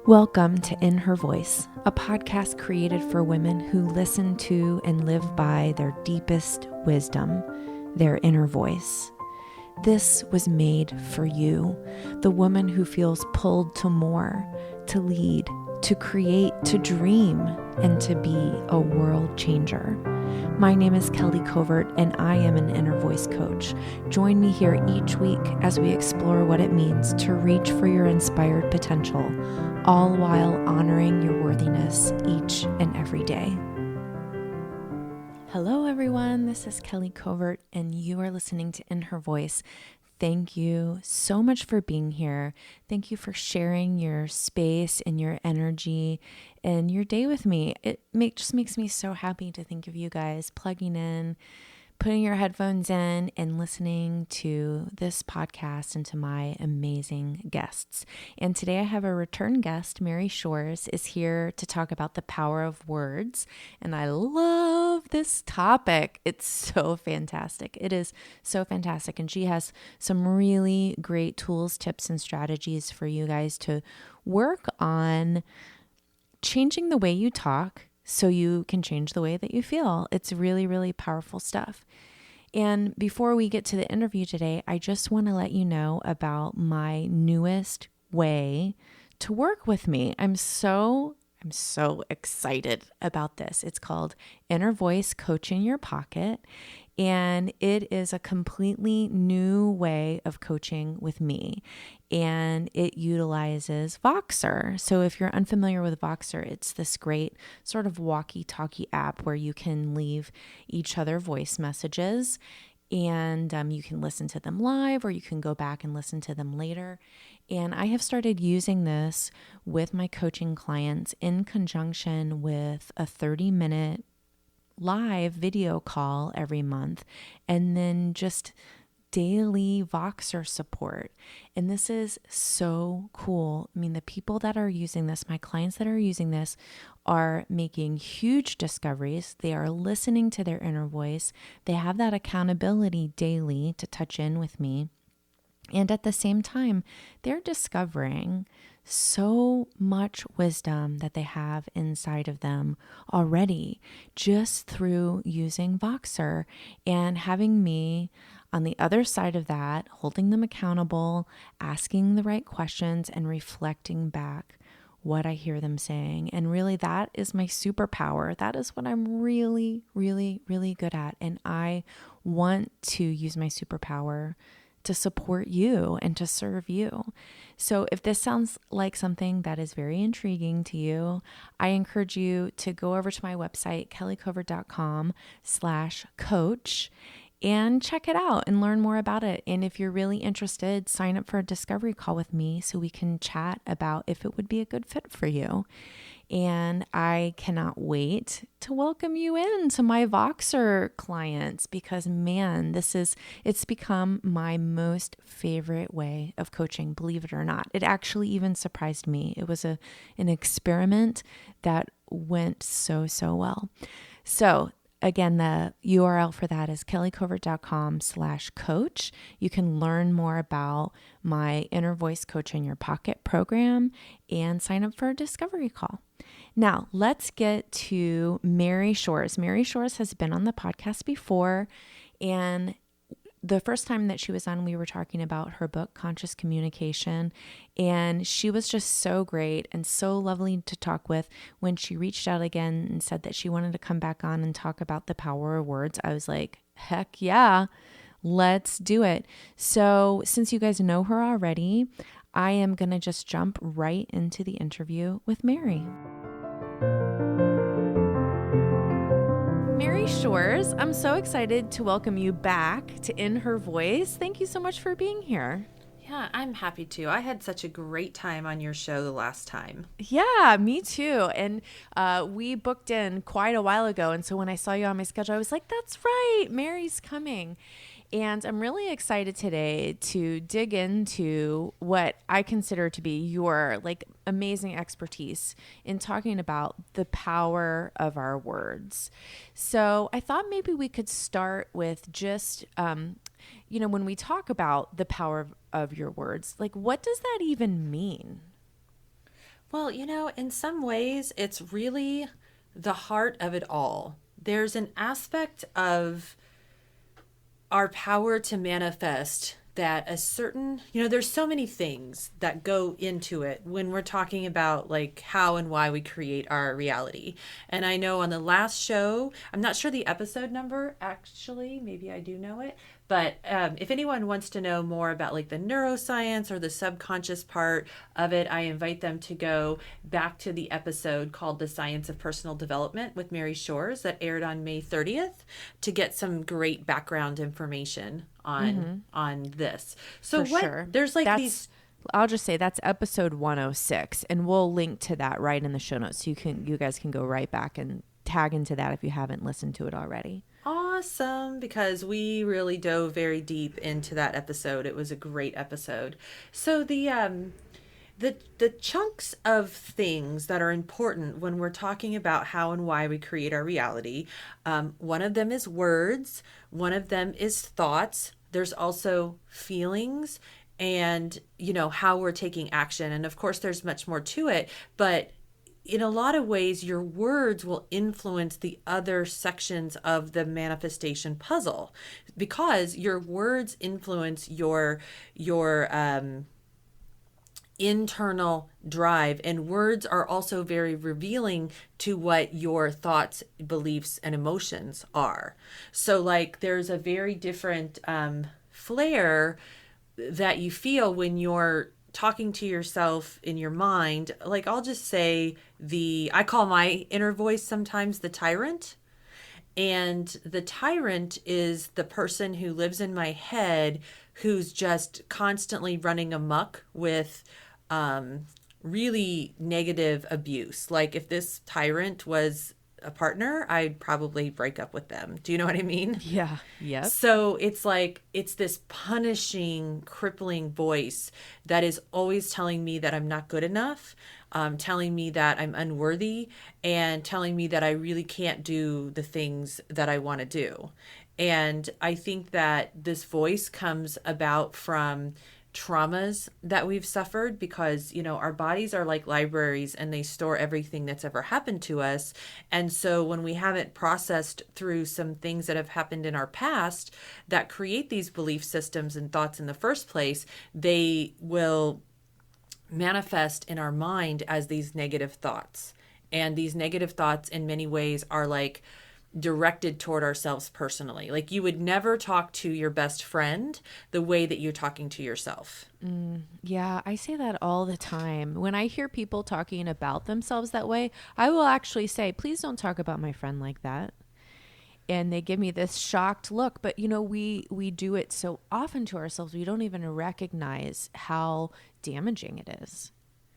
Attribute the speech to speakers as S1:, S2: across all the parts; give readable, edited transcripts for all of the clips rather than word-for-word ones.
S1: Welcome to In Her Voice, a podcast created for women who listen to and live by their deepest wisdom, their inner voice. This was made for you, the woman who feels pulled to more, to lead, to create, to dream, and to be a world changer. My name is Kelly Covert, and I am an inner voice coach. Join me here each week as we explore what it means to reach for your inspired potential, all while honoring your worthiness each and every day. Hello, everyone. This is Kelly Covert, and you are listening to In Her Voice. Thank you so much for being here. Thank you for sharing your space and your energy and your day with me. It just makes me so happy to think of you guys plugging in, putting your headphones in, and listening to this podcast and to my amazing guests. And today I have a return guest. Mary Shores is here to talk about the power of words. And I love this topic. It's so fantastic. It is so fantastic. And she has some really great tools, tips, and strategies for you guys to work on changing the way you talk so you can change the way that you feel. It's really, really powerful stuff. And before we get to the interview today, I just want to let you know about my newest way to work with me. I'm so excited about this. It's called Inner Voice Coach in Your Pocket. And it is a completely new way of coaching with me. And it utilizes Voxer. So if you're unfamiliar with Voxer, it's this great sort of walkie-talkie app where you can leave each other voice messages. And you can listen to them live, or you can go back and listen to them later. And I have started using this with my coaching clients in conjunction with a 30-minute live video call every month, and then just daily Voxer support. And this is so cool. I mean, the people that are using this, my clients that are using this, are making huge discoveries. They are listening to their inner voice. They have that accountability daily to touch in with me. And at the same time, they're discovering so much wisdom that they have inside of them already just through using Voxer and having me on the other side of that, holding them accountable, asking the right questions, and reflecting back what I hear them saying. And really, that is my superpower. That is what I'm really, really, really good at. And I want to use my superpower to support you and to serve you. So if this sounds like something that is very intriguing to you, I encourage you to go over to my website, kellycovert.com/coach, and check it out and learn more about it. And if you're really interested, sign up for a discovery call with me so we can chat about if it would be a good fit for you. And I cannot wait to welcome you in to my Voxer clients because, man, it's become my most favorite way of coaching, believe it or not. It actually even surprised me. It was an experiment that went so well. So again, the URL for that is kellycovert.com/coach. You can learn more about my Inner Voice Coach in Your Pocket program and sign up for a discovery call. Now, let's get to Mary Shores. Mary Shores has been on the podcast before, and the first time that she was on, we were talking about her book, Conscious Communication, and she was just so great and so lovely to talk with. When she reached out again and said that she wanted to come back on and talk about the power of words, I was like, heck yeah, let's do it. So since you guys know her already, I am going to just jump right into the interview with Mary. Mary Shores, I'm so excited to welcome you back to In Her Voice. Thank you so much for being here.
S2: Yeah, I'm happy to. I had such a great time on your show the last time.
S1: Yeah, me too. And we booked in quite a while ago. And so when I saw you on my schedule, I was like, that's right, Mary's coming. And I'm really excited today to dig into what I consider to be your amazing expertise in talking about the power of our words. So I thought maybe we could start with just, when we talk about the power of your words, what does that even mean?
S2: Well, in some ways, it's really the heart of it all. There's an aspect of our power to manifest that a certain, there's so many things that go into it when we're talking about like how and why we create our reality. And I know on the last show, I'm not sure the episode number actually, maybe I do know it, but if anyone wants to know more about like the neuroscience or the subconscious part of it, I invite them to go back to the episode called The Science of Personal Development with Mary Shores that aired on May 30th to get some great background information on this. So
S1: For
S2: what
S1: sure.
S2: there's like these.
S1: I'll just say that's episode 106, and we'll link to that right in the show notes. So you guys can go right back and tag into that if you haven't listened to it already.
S2: Awesome, because we really dove very deep into that episode. It was a great episode. So the chunks of things that are important when we're talking about how and why we create our reality, one of them is words, one of them is thoughts. There's also feelings and how we're taking action, and of course there's much more to it, but in a lot of ways, your words will influence the other sections of the manifestation puzzle because your words influence your internal drive, and words are also very revealing to what your thoughts, beliefs, and emotions are. So, like, there's a very different flair that you feel when you're talking to yourself in your mind. Like, I'll just say I call my inner voice sometimes the tyrant. And the tyrant is the person who lives in my head who's just constantly running amok with really negative abuse. Like, if this tyrant was a partner, I'd probably break up with them. Do you know what I mean?
S1: Yeah. Yep.
S2: So it's like, it's this punishing, crippling voice that is always telling me that I'm not good enough, telling me that I'm unworthy, and telling me that I really can't do the things that I want to do. And I think that this voice comes about from traumas that we've suffered because our bodies are like libraries and they store everything that's ever happened to us. And so when we haven't processed through some things that have happened in our past that create these belief systems and thoughts in the first place, they will manifest in our mind as these negative thoughts. And these negative thoughts in many ways are like directed toward ourselves personally. Like, you would never talk to your best friend the way that you're talking to yourself.
S1: Yeah, I say that all the time. When I hear people talking about themselves that way, I will actually say, please don't talk about my friend like that. And they give me this shocked look. But, we do it so often to ourselves, we don't even recognize how damaging it is.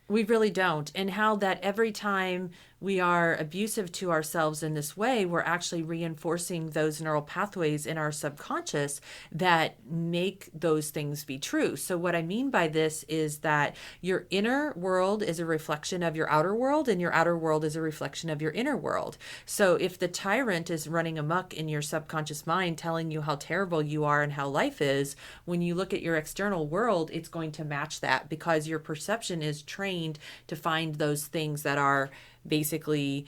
S2: We really don't. And how that every time we are abusive to ourselves in this way, we're actually reinforcing those neural pathways in our subconscious that make those things be true. So what I mean by this is that your inner world is a reflection of your outer world, and your outer world is a reflection of your inner world. So if the tyrant is running amok in your subconscious mind, telling you how terrible you are and how life is, when you look at your external world, it's going to match that because your perception is trained to find those things that are basically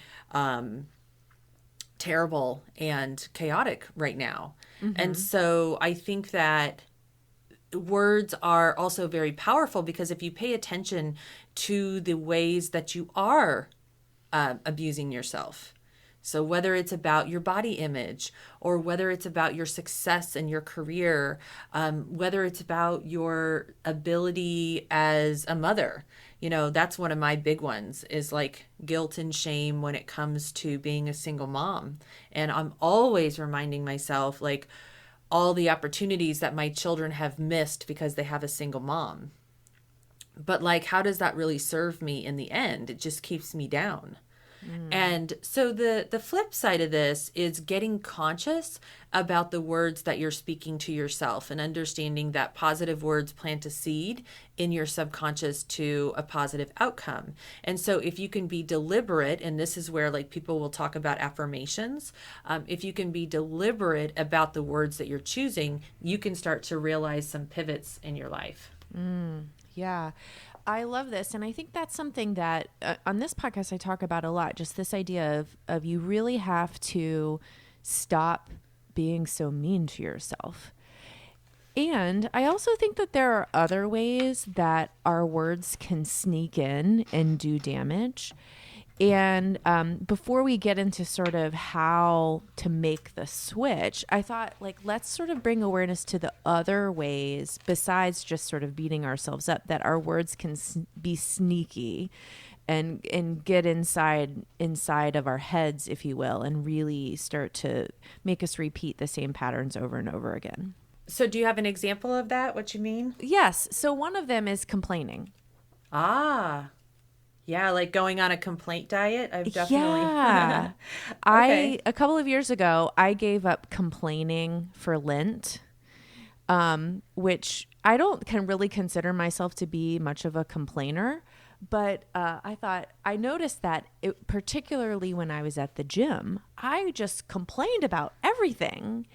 S2: terrible and chaotic right now. And so I think that words are also very powerful because if you pay attention to the ways that you are abusing yourself, so whether it's about your body image or whether it's about your success and your career, whether it's about your ability as a mother, that's one of my big ones is like guilt and shame when it comes to being a single mom. And I'm always reminding myself like all the opportunities that my children have missed because they have a single mom. But like, how does that really serve me in the end? It just keeps me down. And so the flip side of this is getting conscious about the words that you're speaking to yourself and understanding that positive words plant a seed in your subconscious to a positive outcome. And so if you can be deliberate, and this is where like people will talk about affirmations, if you can be deliberate about the words that you're choosing, you can start to realize some pivots in your life.
S1: Yeah. I love this. And I think that's something that on this podcast I talk about a lot, just this idea of you really have to stop being so mean to yourself. And I also think that there are other ways that our words can sneak in and do damage. And before we get into sort of how to make the switch, I thought, like, let's sort of bring awareness to the other ways besides just sort of beating ourselves up, that our words can be sneaky and get inside of our heads, if you will, and really start to make us repeat the same patterns over and over again.
S2: So do you have an example of that? What you mean?
S1: Yes. So one of them is complaining.
S2: Ah, yeah, like going on a complaint diet. I've definitely.
S1: Yeah.
S2: Okay.
S1: A couple of years ago, I gave up complaining for Lent, which I don't can really consider myself to be much of a complainer. But I noticed that particularly when I was at the gym, I just complained about everything.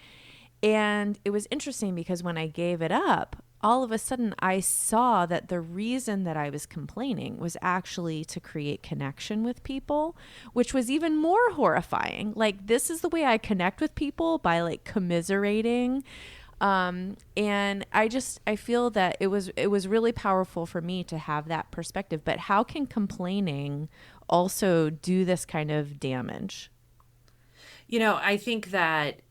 S1: And it was interesting because when I gave it up, all of a sudden I saw that the reason that I was complaining was actually to create connection with people, which was even more horrifying. Like, this is the way I connect with people, by like commiserating. And I feel that it was really powerful for me to have that perspective. But how can complaining also do this kind of damage?
S2: I think that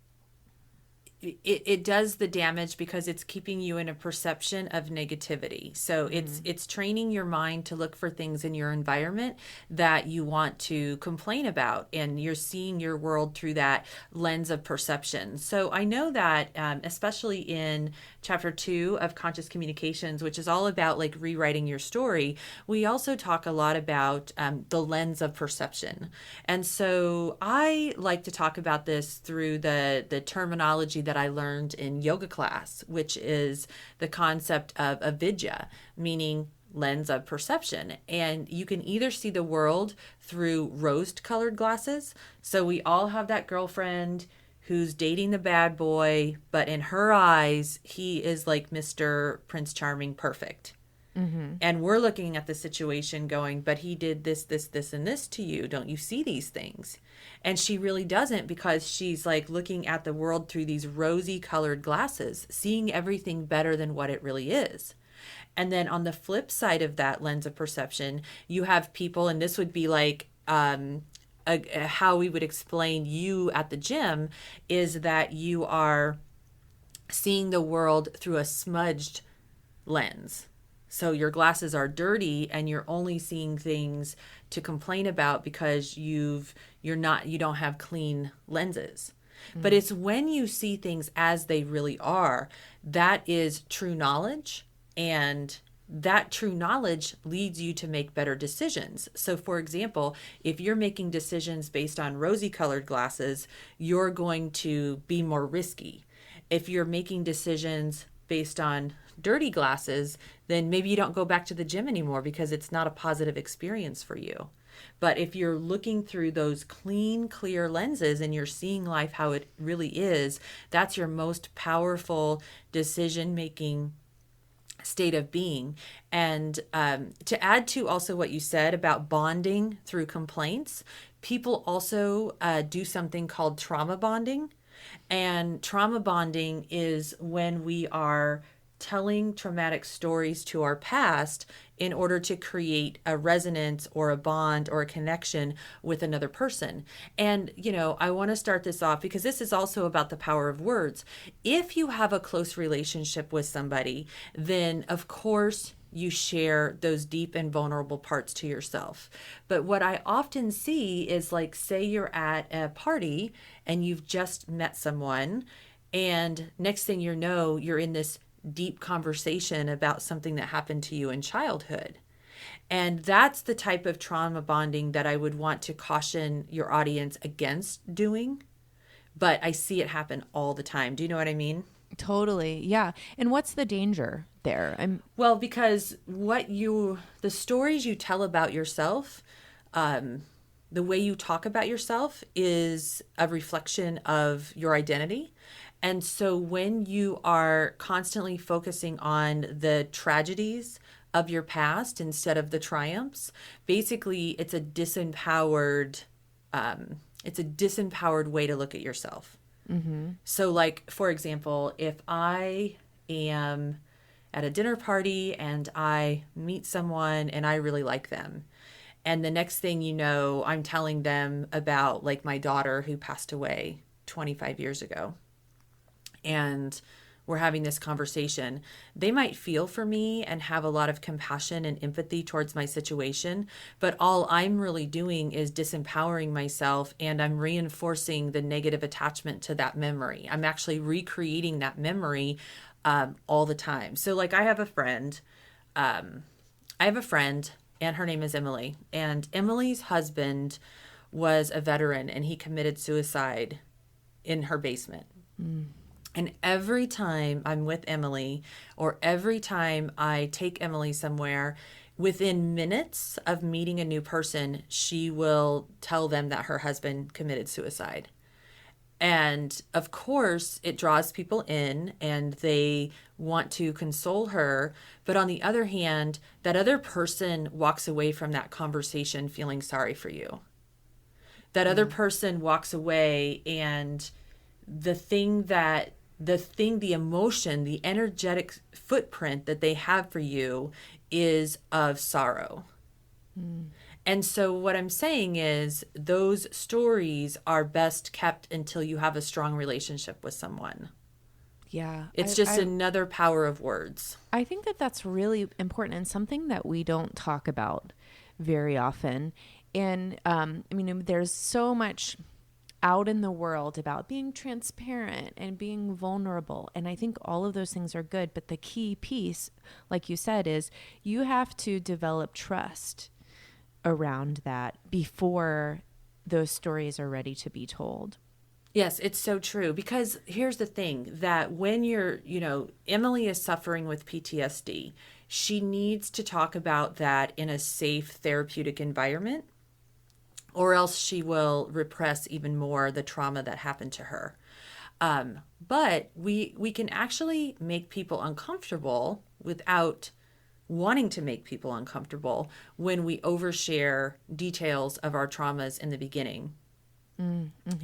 S2: it does the damage because it's keeping you in a perception of negativity. So it's training your mind to look for things in your environment that you want to complain about, and you're seeing your world through that lens of perception. So I know that especially in chapter 2 of Conscious Communications, which is all about like rewriting your story, we also talk a lot about the lens of perception. And so I like to talk about this through the terminology that I learned in yoga class, which is the concept of avidya, meaning lens of perception. And you can either see the world through rose-colored glasses. So we all have that girlfriend who's dating the bad boy, but in her eyes, he is like Mr. Prince Charming, perfect. Mm-hmm. And we're looking at the situation going, but he did this, this, this, and this to you. Don't you see these things? And she really doesn't, because she's like looking at the world through these rosy colored glasses, seeing everything better than what it really is. And then on the flip side of that lens of perception, you have people, and this would be like how we would explain you at the gym, is that you are seeing the world through a smudged lens. So your glasses are dirty and you're only seeing things to complain about because you don't have clean lenses. Mm-hmm. But it's when you see things as they really are, that is true knowledge, and that true knowledge leads you to make better decisions. So for example, if you're making decisions based on rosy colored glasses, you're going to be more risky. If you're making decisions based on dirty glasses, then maybe you don't go back to the gym anymore because it's not a positive experience for you. But if you're looking through those clean, clear lenses and you're seeing life how it really is, that's your most powerful decision-making state of being. And to add to also what you said about bonding through complaints, people also do something called trauma bonding. And trauma bonding is when we are telling traumatic stories to our past in order to create a resonance or a bond or a connection with another person. And, I want to start this off because this is also about the power of words. If you have a close relationship with somebody, then of course you share those deep and vulnerable parts to yourself. But what I often see is, like, say you're at a party and you've just met someone, and next thing you know, you're in this deep conversation about something that happened to you in childhood. And that's the type of trauma bonding that I would want to caution your audience against doing. But I see it happen all the time. Do you know what I mean?
S1: Totally. Yeah. And what's the danger there?
S2: Well, because the stories you tell about yourself, the way you talk about yourself is a reflection of your identity. And so when you are constantly focusing on the tragedies of your past instead of the triumphs, basically it's a disempowered way to look at yourself. So like, for example, if I am at a dinner party and I meet someone and I really like them, and the next thing you know, I'm telling them about like my daughter who passed away 25 years ago. And we're having this conversation. They might feel for me and have a lot of compassion and empathy towards my situation, but all I'm really doing is disempowering myself, and I'm reinforcing the negative attachment to that memory. I'm actually recreating that memory all the time. So like I have a friend and her name is Emily, and Emily's husband was a veteran and he committed suicide in her basement. And every time I'm with Emily, or every time I take Emily somewhere, within minutes of meeting a new person, she will tell them that her husband committed suicide. And of course, it draws people in and they want to console her. But on the other hand, that other person walks away from that conversation feeling sorry for you. That other person walks away, and the emotion, the energetic footprint that they have for you is of sorrow. And so what I'm saying is those stories are best kept until you have a strong relationship with someone.
S1: Yeah.
S2: It's just another power of words.
S1: I think that that's really important and something that we don't talk about very often. And I mean, there's so much out in the world about being transparent and being vulnerable. And I think all of those things are good. But the key piece, like you said, is you have to develop trust around that before those stories are ready to be told.
S2: Yes, it's so true. Because here's the thing, that when Emily is suffering with PTSD, she needs to talk about that in a safe therapeutic environment, or else she will repress even more the trauma that happened to her. But we can actually make people uncomfortable without wanting to make people uncomfortable when we overshare details of our traumas in the beginning.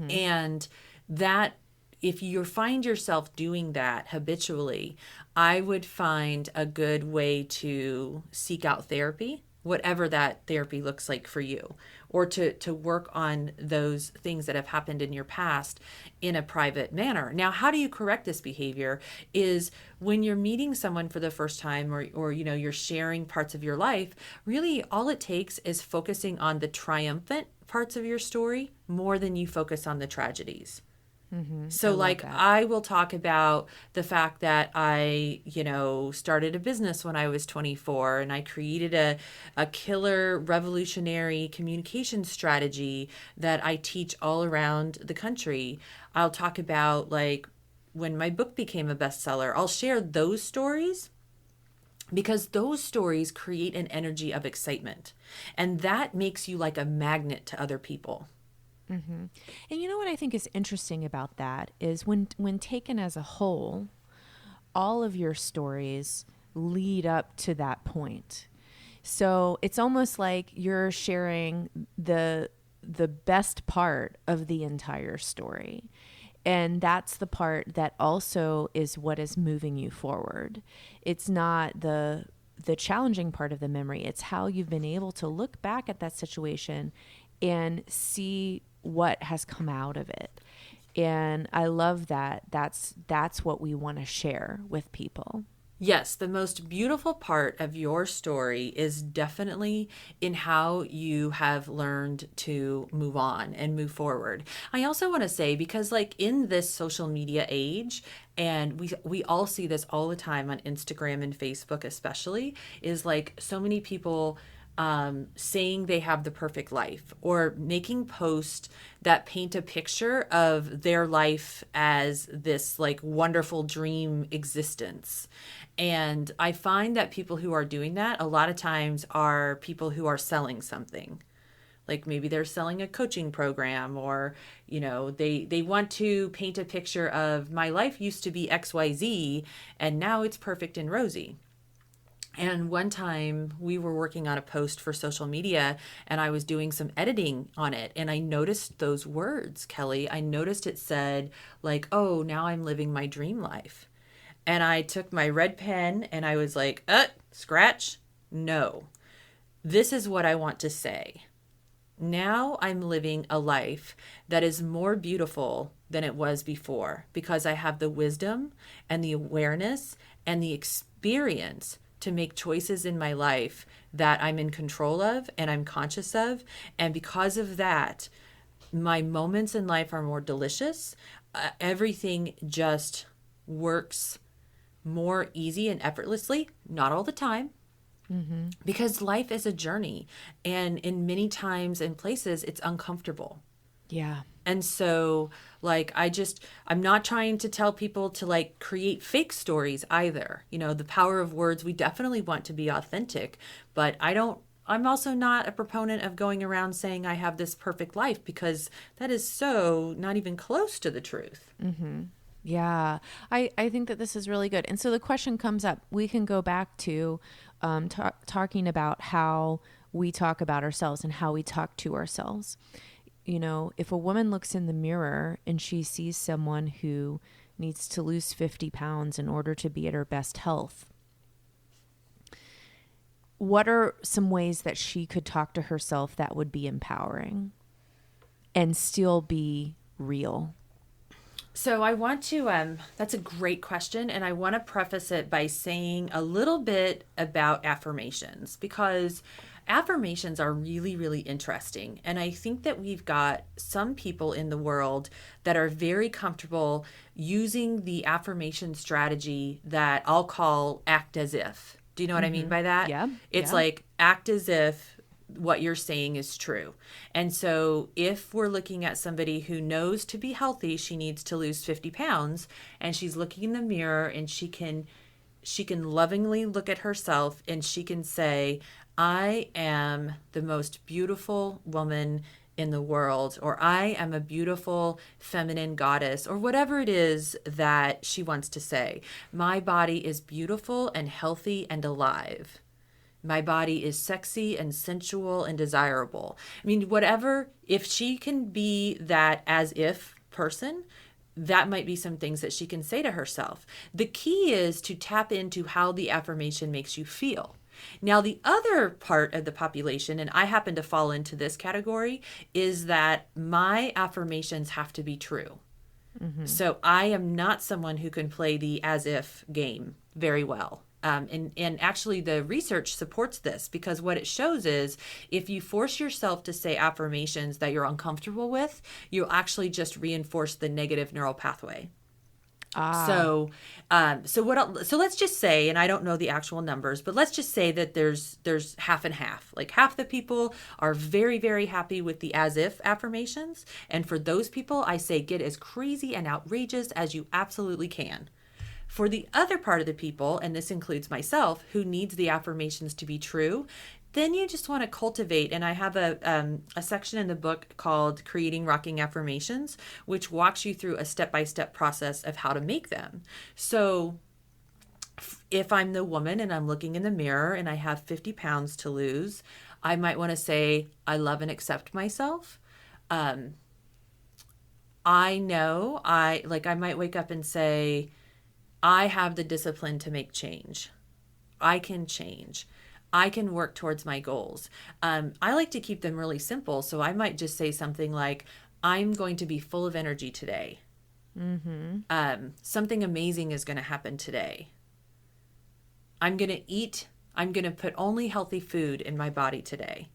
S2: And that, if you find yourself doing that habitually, I would find a good way to seek out therapy, whatever that therapy looks like for you, or to work on those things that have happened in your past in a private manner. Now, how do you correct this behavior is when you're meeting someone for the first time, or you're sharing parts of your life, really all it takes is focusing on the triumphant parts of your story more than you focus on the tragedies. So like I will talk about the fact that I, started a business when I was 24, and I created a killer revolutionary communication strategy that I teach all around the country. I'll talk about like when my book became a bestseller. I'll share those stories because those stories create an energy of excitement, and that makes you like a magnet to other people.
S1: And you know what I think is interesting about that is when taken as a whole, all of your stories lead up to that point. So it's almost like you're sharing the best part of the entire story. And that's the part that also is what is moving you forward. It's not the challenging part of the memory. It's how you've been able to look back at that situation and see what has come out of it. And I love that. That's what we want to share with people.
S2: Yes, the most beautiful part of your story is definitely in how you have learned to move on and move forward. I also want to say, because like in this social media age, and we all see this all the time on Instagram and Facebook especially, is like so many people saying they have the perfect life, or making posts that paint a picture of their life as this like wonderful dream existence. And I find that people who are doing that a lot of times are people who are selling something. Like maybe they're selling a coaching program, or, they want to paint a picture of my life used to be XYZ and now it's perfect and rosy. And one time we were working on a post for social media and I was doing some editing on it. And I noticed those words, Kelly. I noticed it said, like, oh, now I'm living my dream life. And I took my red pen and I was like, scratch. No, this is what I want to say. Now I'm living a life that is more beautiful than it was before because I have the wisdom and the awareness and the experience to make choices in my life that I'm in control of and I'm conscious of. And because of that, my moments in life are more delicious. Everything just works more easy and effortlessly, not all the time. Because life is a journey, and in many times and places it's uncomfortable.
S1: Yeah.
S2: And so like I'm not trying to tell people to like create fake stories either. You know, the power of words, we definitely want to be authentic, but I'm also not a proponent of going around saying I have this perfect life because that is so not even close to the truth.
S1: Yeah, I think that this is really good. And so the question comes up, we can go back to talking about how we talk about ourselves and how we talk to ourselves. You know, if a woman looks in the mirror and she sees someone who needs to lose 50 pounds in order to be at her best health, what are some ways that she could talk to herself that would be empowering and still be real?
S2: So I want to, that's a great question. And I want to preface it by saying a little bit about affirmations because affirmations are really, really interesting. And I think that we've got some people in the world that are very comfortable using the affirmation strategy that I'll call act as if. Do you know what I mean by that?
S1: Yeah.
S2: It's
S1: Yeah.
S2: like act as if what you're saying is true. And so if we're looking at somebody who knows to be healthy, she needs to lose 50 pounds and she's looking in the mirror and she can lovingly look at herself and she can say, I am the most beautiful woman in the world, or I am a beautiful feminine goddess, or whatever it is that she wants to say. My body is beautiful and healthy and alive. My body is sexy and sensual and desirable. I mean, whatever, if she can be that as if person, that might be some things that she can say to herself. The key is to tap into how the affirmation makes you feel. Now, the other part of the population, and I happen to fall into this category, is that my affirmations have to be true. So I am not someone who can play the as if game very well. And actually the research supports this because what it shows is if you force yourself to say affirmations that you're uncomfortable with, you'll actually just reinforce the negative neural pathway. So let's just say, and I don't know the actual numbers, but let's just say that there's half and half. Like half the people are very, very happy with the as if affirmations. And for those people, I say get as crazy and outrageous as you absolutely can. For the other part of the people, and this includes myself, who needs the affirmations to be true, then you just want to cultivate. And I have a section in the book called Creating Rocking Affirmations, which walks you through a step-by-step process of how to make them. So if I'm the woman and I'm looking in the mirror and I have 50 pounds to lose, I might want to say, I love and accept myself. I know I might wake up and say, I have the discipline to make change. I can change. I can work towards my goals. I like to keep them really simple. So I might just say something like, I'm going to be full of energy today. Something amazing is going to happen today. I'm going to eat. I'm going to put only healthy food in my body today.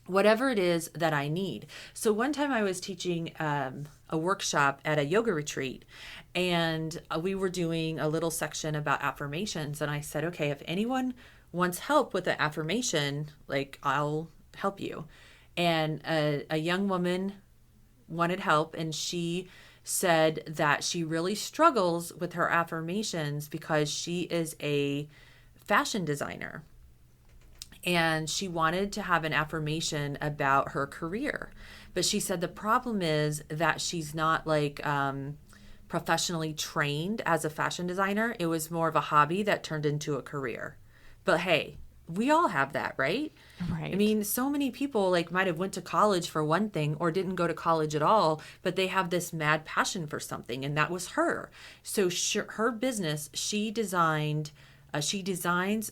S2: Whatever it is that I need. So one time I was teaching a workshop at a yoga retreat, and we were doing a little section about affirmations. And I said, okay, if anyone wants help with the affirmation, like I'll help you. And a young woman wanted help, and she said that she really struggles with her affirmations because she is a fashion designer. And she wanted to have an affirmation about her career. But she said the problem is that she's not like professionally trained as a fashion designer. It was more of a hobby that turned into a career. But hey, we all have that, right? I
S1: Right.
S2: mean, so many people like might have went to college for one thing or didn't go to college at all, but they have this mad passion for something, and that was her. So her business, she designs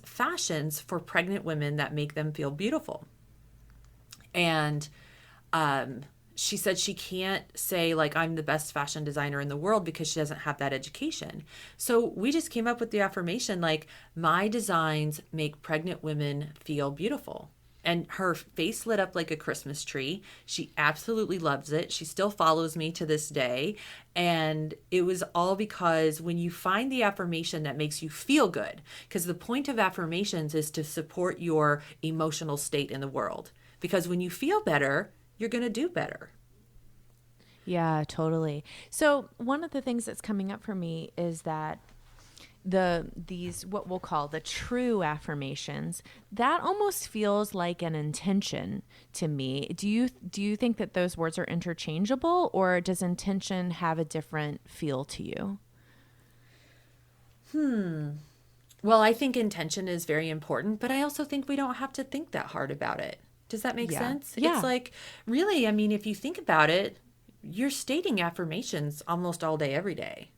S2: fashions for pregnant women that make them feel beautiful. And um, she said she can't say like I'm the best fashion designer in the world because she doesn't have that education. So we just came up with the affirmation like my designs make pregnant women feel beautiful. And her face lit up like a Christmas tree. She absolutely loves it. She still follows me to this day. And it was all because when you find the affirmation that makes you feel good, because the point of affirmations is to support your emotional state in the world. Because when you feel better, you're going to do better.
S1: Yeah, totally. So one of the things that's coming up for me is that these what we'll call the true affirmations, that almost feels like an intention to me. Do you think that those words are interchangeable, or does intention have a different feel to you?
S2: Well, I think intention is very important, but I also think we don't have to think that hard about it. Does that make
S1: Yeah.
S2: sense? It's
S1: Yeah.
S2: like, really, I mean, if you think about it, you're stating affirmations almost all day, every day.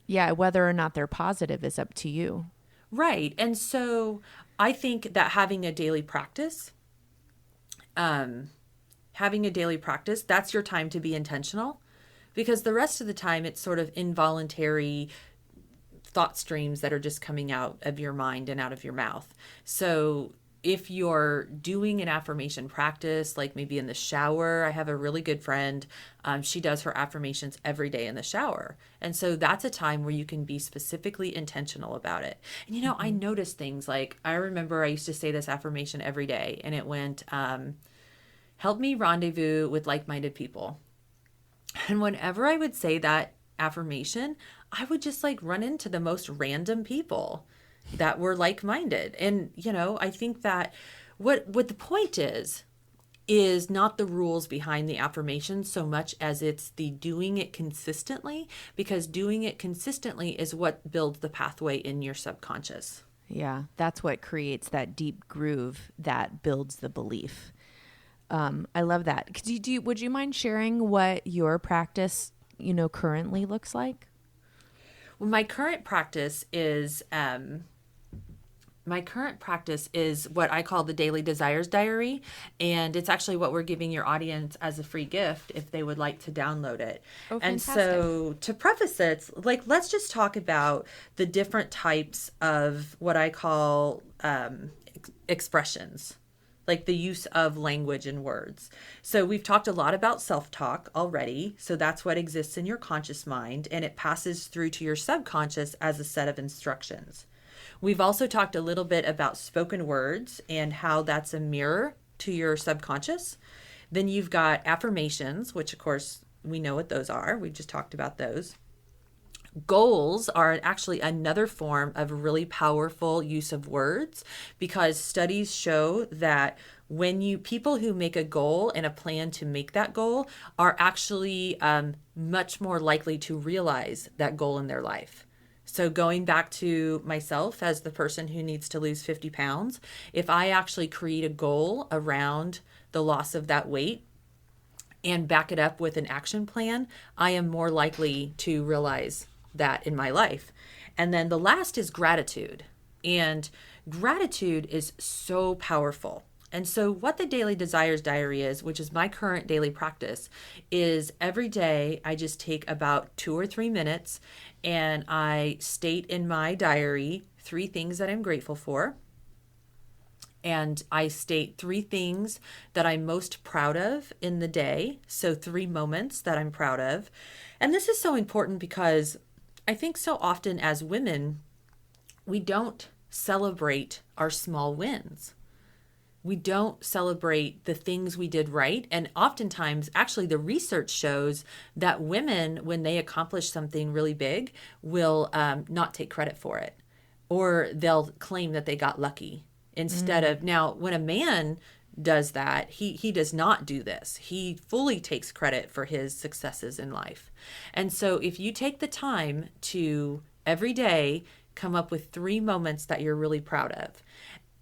S1: Yeah, whether or not they're positive is up to you.
S2: Right. And so I think that um, having a daily practice, that's your time to be intentional because the rest of the time it's sort of involuntary thought streams that are just coming out of your mind and out of your mouth. So if you're doing an affirmation practice, like maybe in the shower, I have a really good friend. She does her affirmations every day in the shower. And so that's a time where you can be specifically intentional about it. And, I
S1: Mm-hmm.
S2: notice things like I remember I used to say this affirmation every day, and it went, help me rendezvous with like minded people. And whenever I would say that affirmation, I would just like run into the most random people that were like minded. And, I think that what the point is not the rules behind the affirmation so much as it's the doing it consistently, because doing it consistently is what builds the pathway in your subconscious.
S1: Yeah, that's what creates that deep groove that builds the belief. I love that. Would you mind sharing what your practice, currently looks like?
S2: Well, my current practice is what I call the Daily Desires Diary, and it's actually what we're giving your audience as a free gift if they would like to download it.
S1: Oh,
S2: And
S1: fantastic.
S2: so, to preface it, like let's just talk about the different types of what I call expressions, like the use of language and words. So we've talked a lot about self-talk already. So that's what exists in your conscious mind, and it passes through to your subconscious as a set of instructions. We've also talked a little bit about spoken words and how that's a mirror to your subconscious. Then you've got affirmations, which of course we know what those are. We just talked about those. Goals are actually another form of really powerful use of words because studies show that when people who make a goal and a plan to make that goal are actually much more likely to realize that goal in their life. So going back to myself as the person who needs to lose 50 pounds, if I actually create a goal around the loss of that weight and back it up with an action plan, I am more likely to realize that in my life. And then the last is gratitude. And gratitude is so powerful. And so, what the Daily Desires Diary is, which is my current daily practice, is every day I just take about 2 or 3 minutes and I state in my diary 3 things that I'm grateful for. And I state 3 things that I'm most proud of in the day. So, 3 moments that I'm proud of. And this is so important because I think so often as women, we don't celebrate our small wins. We don't celebrate the things we did right. And oftentimes, actually, the research shows that women, when they accomplish something really big, will not take credit for it, or they'll claim that they got lucky instead
S1: Mm.
S2: of, now, when a man does that, he does not do this. He fully takes credit for his successes in life. And so if you take the time to every day come up with 3 moments that you're really proud of.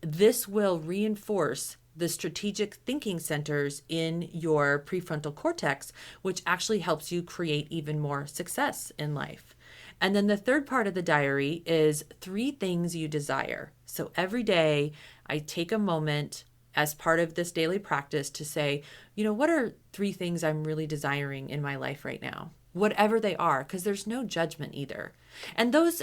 S2: This will reinforce the strategic thinking centers in your prefrontal cortex, which actually helps you create even more success in life. And then the third part of the diary is 3 things you desire. So every day I take a moment as part of this daily practice to say, what are 3 things I'm really desiring in my life right now? Whatever they are, because there's no judgment either. And those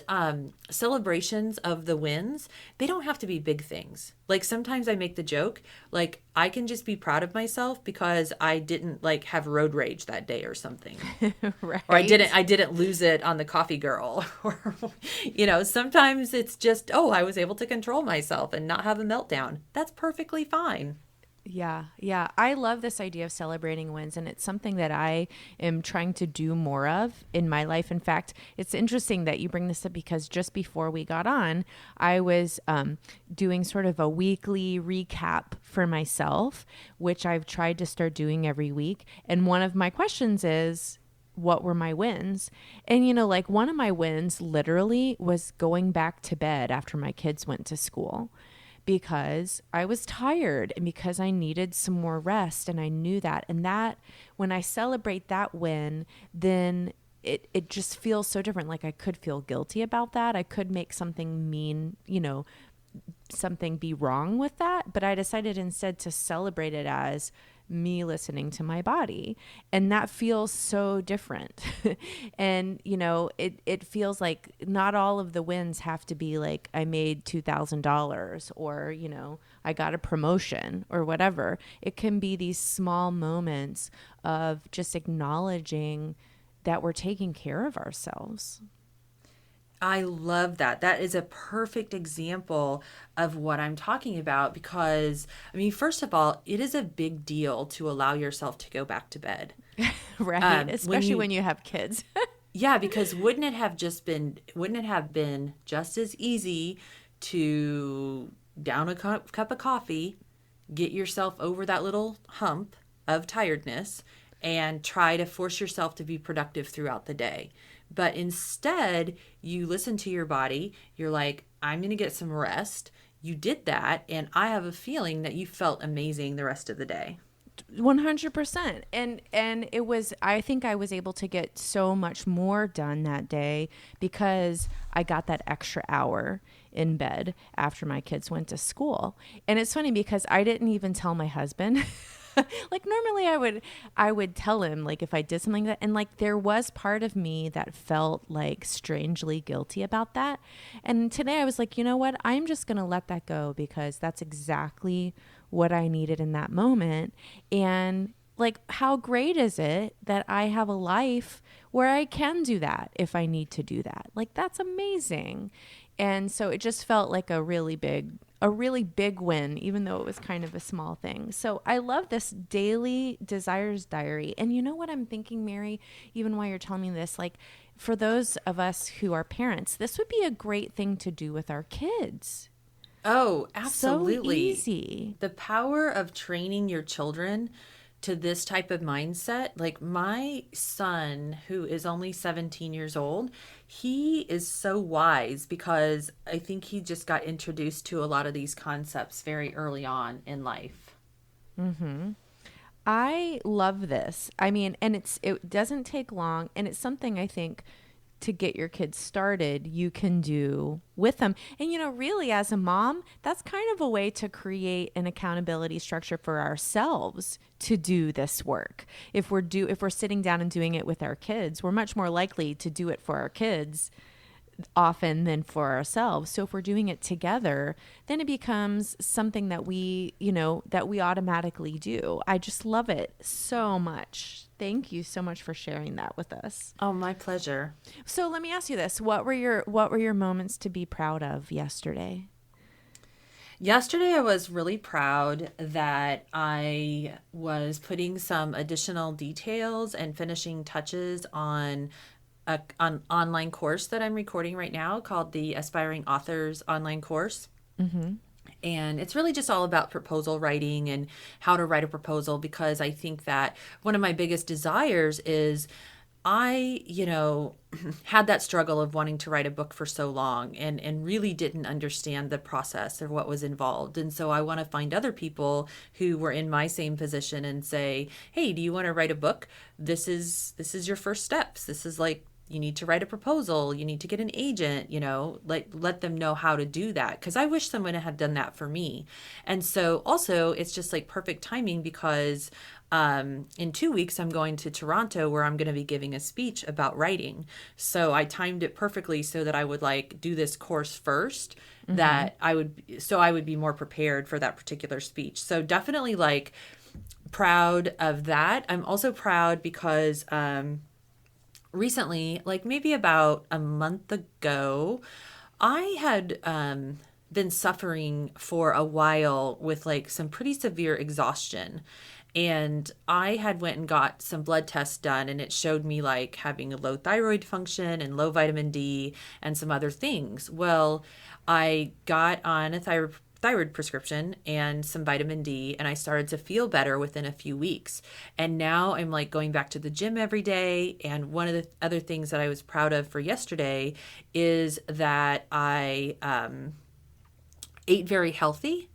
S2: celebrations of the wins, they don't have to be big things. Like sometimes I make the joke, like I can just be proud of myself because I didn't like have road rage that day or something.
S1: Right.
S2: Or I didn't lose it on the coffee girl. Or, sometimes it's just, I was able to control myself and not have a meltdown. That's perfectly fine.
S1: Yeah. Yeah. I love this idea of celebrating wins, and it's something that I am trying to do more of in my life. In fact, it's interesting that you bring this up because just before we got on, I was doing sort of a weekly recap for myself, which I've tried to start doing every week. And one of my questions is, what were my wins? And, like one of my wins literally was going back to bed after my kids went to school, because I was tired and because I needed some more rest, and I knew that. And that when I celebrate that win, then it just feels so different. Like I could feel guilty about that. I could make something mean, something be wrong with that. But I decided instead to celebrate it as me listening to my body. And that feels so different. And, it feels like not all of the wins have to be like I made $2,000 or, I got a promotion or whatever. It can be these small moments of just acknowledging that we're taking care of ourselves.
S2: I love that. That is a perfect example of what I'm talking about because, first of all, it is a big deal to allow yourself to go back to bed.
S1: Right. Especially when you have kids.
S2: Yeah, because wouldn't it have been just as easy to down a cup of coffee, get yourself over that little hump of tiredness, and try to force yourself to be productive throughout the day? But instead, you listen to your body. You're like, I'm going to get some rest. You did that. And I have a feeling that you felt amazing the rest of the day.
S1: 100%. And it was, I think I was able to get so much more done that day because I got that extra hour in bed after my kids went to school. And it's funny because I didn't even tell my husband. Like normally I would tell him like if I did something like that, and like there was part of me that felt like strangely guilty about that. And today I was like, you know what? I'm just going to let that go because that's exactly what I needed in that moment. And like, how great is it that I have a life where I can do that if I need to do that? Like, that's amazing. And so it just felt like a really big win, even though it was kind of a small thing. So I love this daily desires diary. And you know what I'm thinking, Mary, even while you're telling me this, like for those of us who are parents, this would be a great thing to do with our kids.
S2: Oh, absolutely.
S1: So easy.
S2: The power of training your children to this type of mindset. Like my son, who is only 17 years old, he is so wise because I think he just got introduced to a lot of these concepts very early on in life.
S1: Mm-hmm. I love this. I mean, and it doesn't take long, and it's something I think to get your kids started, you can do with them. And, really as a mom, that's kind of a way to create an accountability structure for ourselves to do this work. If we're sitting down and doing it with our kids, we're much more likely to do it for our kids often than for ourselves. So if we're doing it together, then it becomes something that we automatically do. I just love it so much. Thank you so much for sharing that with us.
S2: Oh, my pleasure.
S1: So let me ask you this. What were your moments to be proud of yesterday?
S2: Yesterday, I was really proud that I was putting some additional details and finishing touches on an online course that I'm recording right now called the Aspiring Authors Online Course.
S1: Mm-hmm.
S2: And it's really just all about proposal writing and how to write a proposal, because I think that one of my biggest desires is I, had that struggle of wanting to write a book for so long and really didn't understand the process or what was involved. And so I want to find other people who were in my same position and say, hey, do you want to write a book? This is your first steps. This is like, you need to write a proposal. You need to get an agent, like let them know how to do that. Cause I wish someone had done that for me. And so also it's just like perfect timing because in 2 weeks, I'm going to Toronto where I'm going to be giving a speech about writing. So I timed it perfectly so that I would like do this course first, that I would be more prepared for that particular speech. So definitely like proud of that. I'm also proud because recently, like maybe about a month ago, I had been suffering for a while with like some pretty severe exhaustion. And I had went and got some blood tests done, and it showed me like having a low thyroid function and low vitamin D and some other things. Well, I got on a thyroid prescription and some vitamin D, and I started to feel better within a few weeks. And now I'm like going back to the gym every day. And one of the other things that I was proud of for yesterday is that I ate very healthy,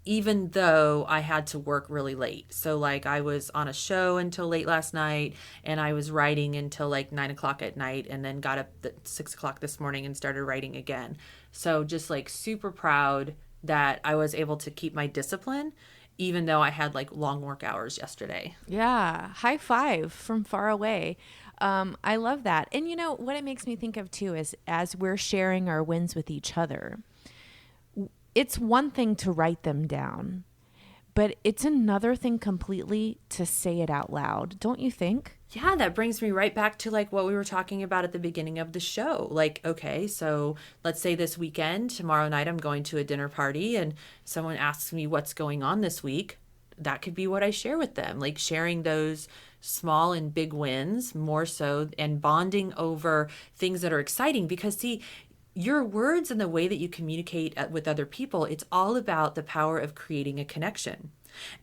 S2: even though I had to work really late. So like I was on a show until late last night, and I was writing until like 9 o'clock at night, and then got up at 6 o'clock this morning and started writing again. So just like super proud that I was able to keep my discipline, even though I had like long work hours yesterday.
S1: Yeah. High five from far away. I love that. And what it makes me think of too is as we're sharing our wins with each other, it's one thing to write them down, but it's another thing completely to say it out loud. Don't you think?
S2: Yeah, that brings me right back to like what we were talking about at the beginning of the show. Like, okay, so let's say this weekend, tomorrow night, I'm going to a dinner party and someone asks me what's going on this week. That could be what I share with them, like sharing those small and big wins more so, and bonding over things that are exciting. Because see, your words and the way that you communicate with other people, it's all about the power of creating a connection.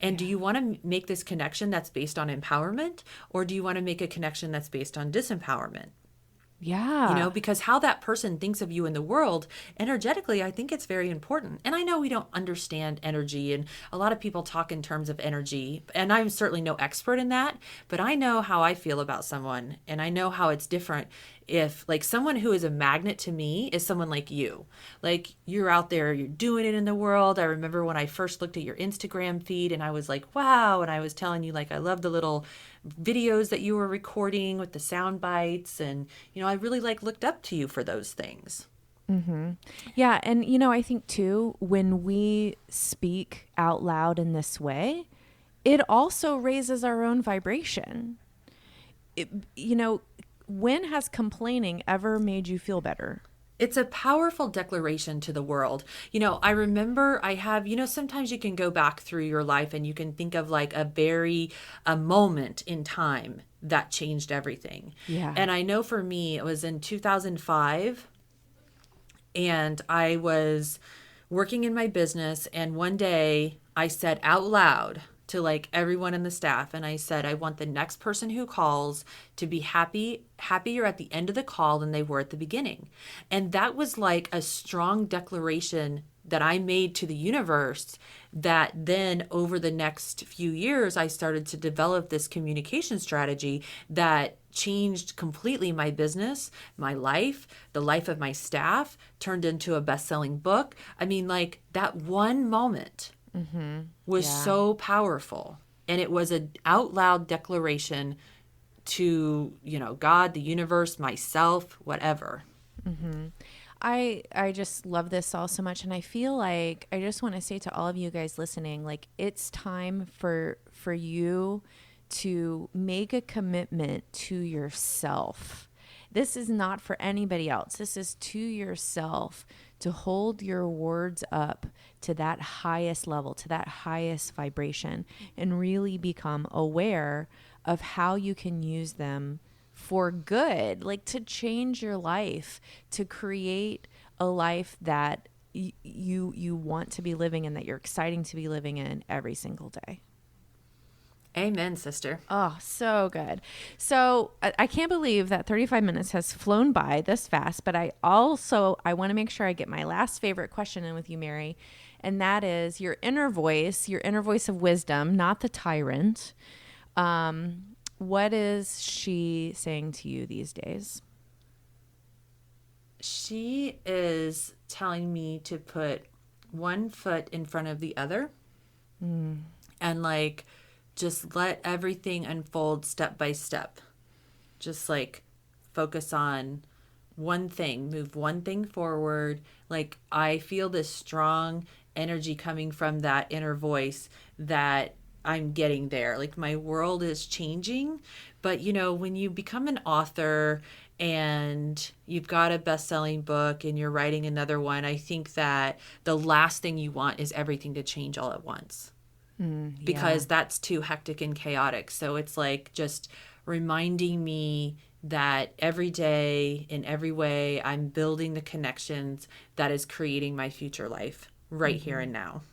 S2: And do you want to make this connection that's based on empowerment, or do you want to make a connection that's based on disempowerment?
S1: Yeah.
S2: Because how that person thinks of you in the world energetically, I think it's very important. And I know we don't understand energy, and a lot of people talk in terms of energy, and I'm certainly no expert in that, but I know how I feel about someone, and I know how it's different if like someone who is a magnet to me is someone like you. Like you're out there, you're doing it in the world. I remember when I first looked at your Instagram feed and I was like, wow. And I was telling you like I love the little videos that you were recording with the sound bites, and I really like looked up to you for those things.
S1: Yeah. And, I think too, when we speak out loud in this way, it also raises our own vibration. It, when has complaining ever made you feel better?
S2: It's a powerful declaration to the world. I remember I have, sometimes you can go back through your life and you can think of like a moment in time that changed everything.
S1: Yeah.
S2: And I know for me, it was in 2005, and I was working in my business, and one day I said out loud to like everyone in the staff, and I said, I want the next person who calls to be happier at the end of the call than they were at the beginning. And that was like a strong declaration that I made to the universe, that then over the next few years I started to develop this communication strategy that changed completely my business, my life, the life of my staff, turned into a best-selling book. I mean, like that one moment was so powerful. And it was an out loud declaration to, God, the universe, myself, whatever.
S1: I just love this all so much. And I feel like I just want to say to all of you guys listening, like it's time for you to make a commitment to yourself. This is not for anybody else. This is to yourself, to hold your words up to that highest level, to that highest vibration, and really become aware of how you can use them for good, like to change your life, to create a life that you want to be living in, that you're exciting to be living in every single day.
S2: Amen, sister.
S1: Oh, so good. So I can't believe that 35 minutes has flown by this fast, but I want to make sure I get my last favorite question in with you, Mary. And that is your inner voice of wisdom, not the tyrant. What is she saying to you these days?
S2: She is telling me to put one foot in front of the other and like just let everything unfold step by step. Just like focus on one thing, move one thing forward. Like I feel this strong energy coming from that inner voice that I'm getting there. Like my world is changing. But you know, when you become an author and you've got a best-selling book and you're writing another one, I think that the last thing you want is everything to change all at once. Because that's too hectic and chaotic. So it's like just reminding me that every day in every way I'm building the connections that is creating my future life right here and now.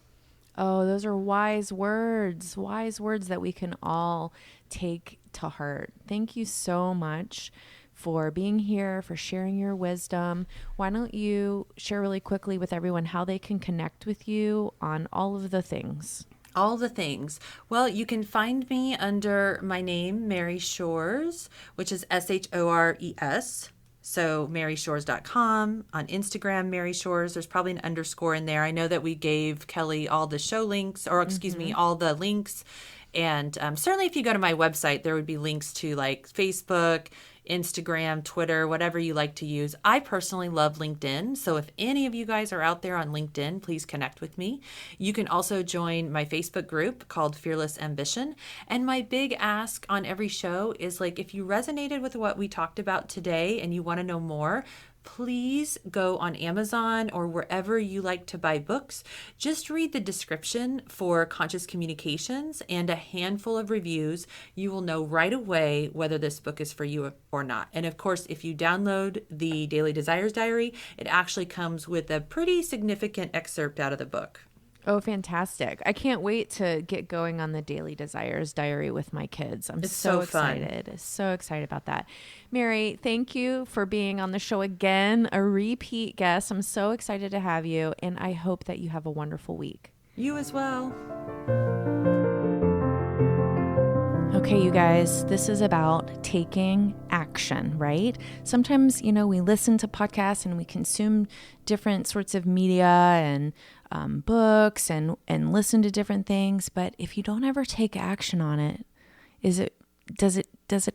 S1: Oh, those are wise words that we can all take to heart. Thank you so much for being here, for sharing your wisdom. Why don't you share really quickly with everyone how they can connect with you on all of the things?
S2: All the things. Well, you can find me under my name, Mary Shores, which is Shores. So maryshores.com. On Instagram, Mary Shores. There's probably an underscore in there. I know that we gave Kelly all the show links, or excuse me, all the links. And certainly if you go to my website, there would be links to like Facebook, Instagram, Twitter, whatever you like to use. I personally love LinkedIn. So if any of you guys are out there on LinkedIn, please connect with me. You can also join my Facebook group called Fearless Ambition. And my big ask on every show is like, if you resonated with what we talked about today and you want to know more, please go on Amazon or wherever you like to buy books. Just read the description for Conscious Communications and a handful of reviews. You will know right away whether this book is for you or not. And of course, if you download the Daily Desires Diary, it actually comes with a pretty significant excerpt out of the book.
S1: Oh, fantastic. I can't wait to get going on the Daily Desires Diary with my kids.
S2: It's so
S1: excited.
S2: fun.
S1: So excited about that. Mary, thank you for being on the show again, a repeat guest. I'm so excited to have you, and I hope that you have a wonderful week.
S2: You as well.
S1: Okay, you guys, this is about taking action, right? Sometimes, we listen to podcasts and we consume different sorts of media and books and listen to different things. But if you don't ever take action on it, does it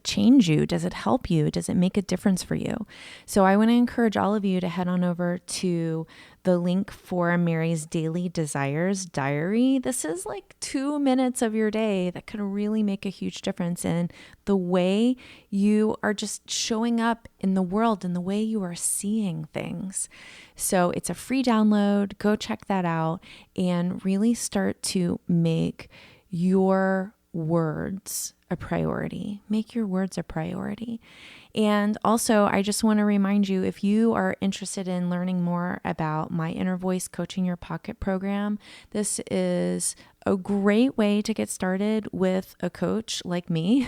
S1: change you? Does it help you? Does it make a difference for you? So I want to encourage all of you to head on over to the link for Mary's Daily Desires Diary. This is like 2 minutes of your day that can really make a huge difference in the way you are just showing up in the world and the way you are seeing things. So it's a free download. Go check that out and really start to make your words a priority. Make your words a priority. And also, I just want to remind you, if you are interested in learning more about my Inner Voice Coaching Your Pocket program, this is a great way to get started with a coach like me,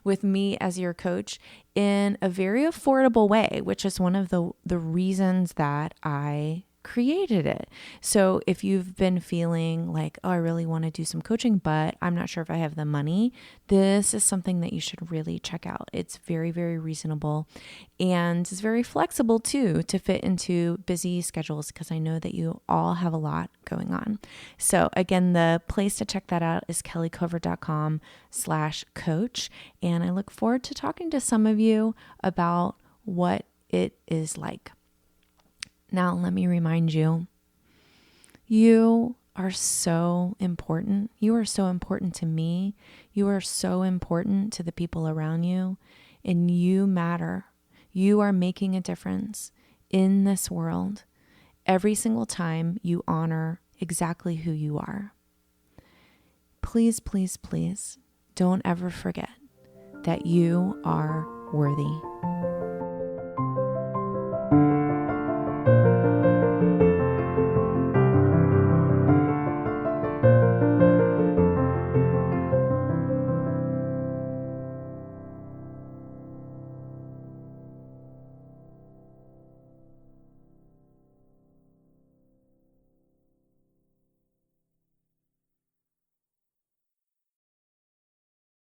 S1: with me as your coach, in a very affordable way, which is one of the reasons that I created it. So if you've been feeling like, oh, I really want to do some coaching, but I'm not sure if I have the money, this is something that you should really check out. It's very, very reasonable and it's very flexible too to fit into busy schedules because I know that you all have a lot going on. So again, the place to check that out is kellycover.com/coach. And I look forward to talking to some of you about what it is like. Now, let me remind you, you are so important. You are so important to me. You are so important to the people around you, and you matter. You are making a difference in this world every single time you honor exactly who you are. Please, please, please don't ever forget that you are worthy.